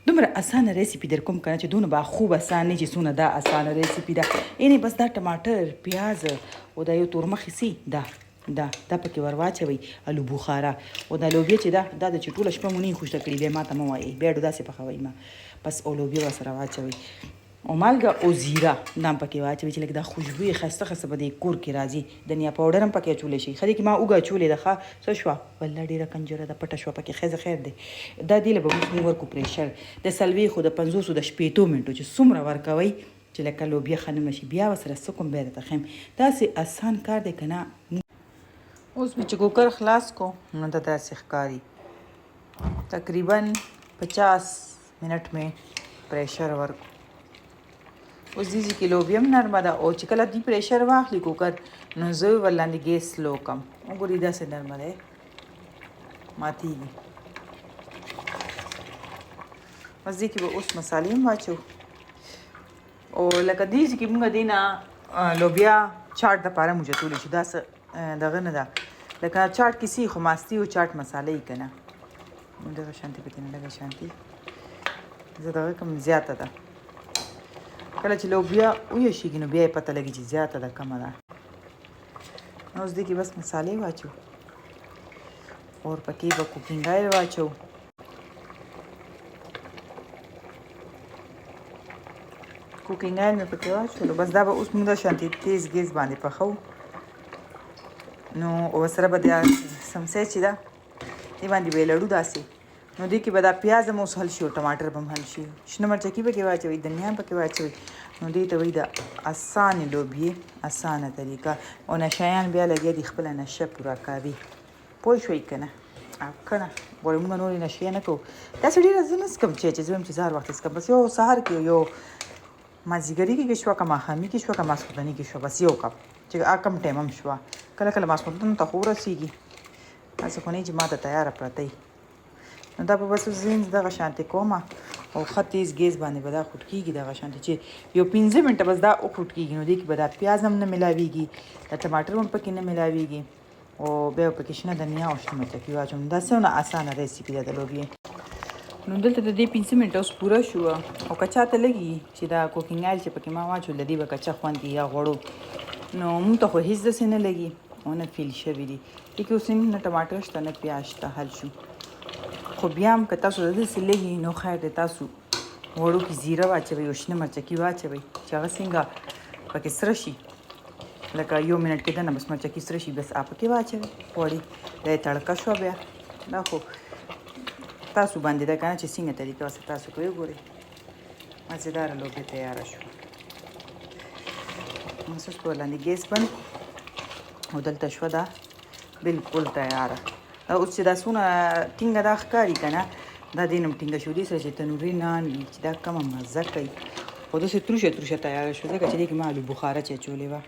دومره اسانه ریسیپي در کوم کنه چې دونه با خوب اسان نه چې څونه دا اسانه ریسیپي ده. یعنې بس دا ټماټر پیاز او دا یو تورمخې سي دا پکې ور واچوئ الو بخاره او دا لوبیا چې دا د چې ټوله شپه مو نه خوشته کړي بیا ماته مه وایئ بیا ډو داسې پخوئ ما بس او لوبیا ورسره واچوئ او مالګه او زیره دا هم پکې واچوئ چې لږ دا خوشبو یې ښایسته به د کور کې راځي دنیا پاوډر هم پکې اچولی شي. ښه دی کې ما اوږه اچولې ده ښه څه شوه والله ډېره کنجره ده پټه شوه پکې ښځه خیر دی. دا دې له به موږ ورکو پرېشر د څلوېښتو د پنځوسو د شپېتو منټو چې څومره ورکوئ چې لکه لوبیا ښه نم شي بیا ورسره څه کوم بیا درته ښیم. داسې اسان کار دی که نه. اوس مې چې کوکر خلاص کو نو دا داسې ښکاري تقریبا 50 منټ مې پریشر ورکو. اوس دې کې لوبیا هم نرمه ده او چې کله دې پریشر واخلي کوکر نو زه ورلاندې ګیس سلو کم وګورئ داسې نرمه دی ماتېږي. بس دې کې به اوس مسالې هم واچو او لکه دې کې موږ دې نه لوبیا چاټ دپاره موږ چتولی شو دا څه دغه نه ده لکه چاټ کې سي خو ماستې او چاټ مساله یې که نه دغه شانتې پکې نه لږه شانتې زه دغه کوم زیاته ده کله چې لوبیا ویشېږي نو بیا یې پته لګي چې زیاته ده کمه ده. اوس دې کې بس مسالې واچو اور پکې به کوکینګ آیل واچو کوکینګ آیل مې پکې واچولو بس دا به اوس موږ د شانتې تیز ګیس باندې پخو نو ورسره به دا سمسۍ چې ده دې باندې به یې لړو داسې نو دې کې به دا پیاز هم اوس حل شي او ټماټر به هم حل شي شنه مرچکي پکې واچوئ دنیا هم پکې واچوئ نو دې ته وایي د اسانې لوبیې اسانه طریقه او نشایان بیا لګیا دي خپله نشه پوره کوي پوه شوئ که نه که نه غواړئ موږ نورې نشې نه کوو داسې ډېره زه نه څکم چې زه وایم چې سهار وخت څکم بس یو سهار کې یو مازدیګري کې شوه که ماښامي کې شوه که ماسخوتني کې شوه بس یو کپ چې کم ټایم هم شوه کله کله ماسخوتن ته خو ورسېږي هسې خو نه چې ما ته تیاره پرته وي نو دا به بس زین دغه شانتې کومه او ښه تیز ګیس باندې به دا خوټ کېږي دغه شانتې چې یو 15 منټه بس دا وخوټ کېږي نو دې کې به دا پیاز هم نه ملاویږي دا ټماټر هم پکې نه ملاویږي او بیا پکې شنه دنیا او شنه مرچکي واچوم دا څونه اسانه ریسیپي ده د لوبیې. نو دلته د دې 15 منټه اوس پوره شوه او که چاته لګي چې دا کوکینګ آیل چې پکې ما واچول د دې به کچه خوند یا غوړو نو موږ ته خو هېڅ داسې نه لګي او نه فیل شوي دي دې کې اوس نه ټماټر شته نه پیاز شته حل شو خو بیا هم که تاسو داسې لګي نو خیر دی تاسو غوړو کې زیره واچوئ او شنه مرچکي واچوئ چې هغه څنګه پکې سره شي لکه یو منټ کې دنه بس مرچکي سره شي بس پکې واچوئ غوړي دا یې تړکه شوه بیا دا خو تاسو باندې ده که نه چې څنګه طریقه ورسره تاسو کوئ وګورئ مزېداره لوبیا تیاره شوه. اوس په لاندې ګیس بند او دلته شوه دا بلکل تیاره. اوس چې دا څونه ټینګه دا ښکاري که نه دا دې نه هم ټینګه شو دې سره چې تنوري نان وي چې دا کمه مزه کوي خو داسې تروشه تیاره شوه ځکه چې دې کې ما الو بخاره چې اچولې وه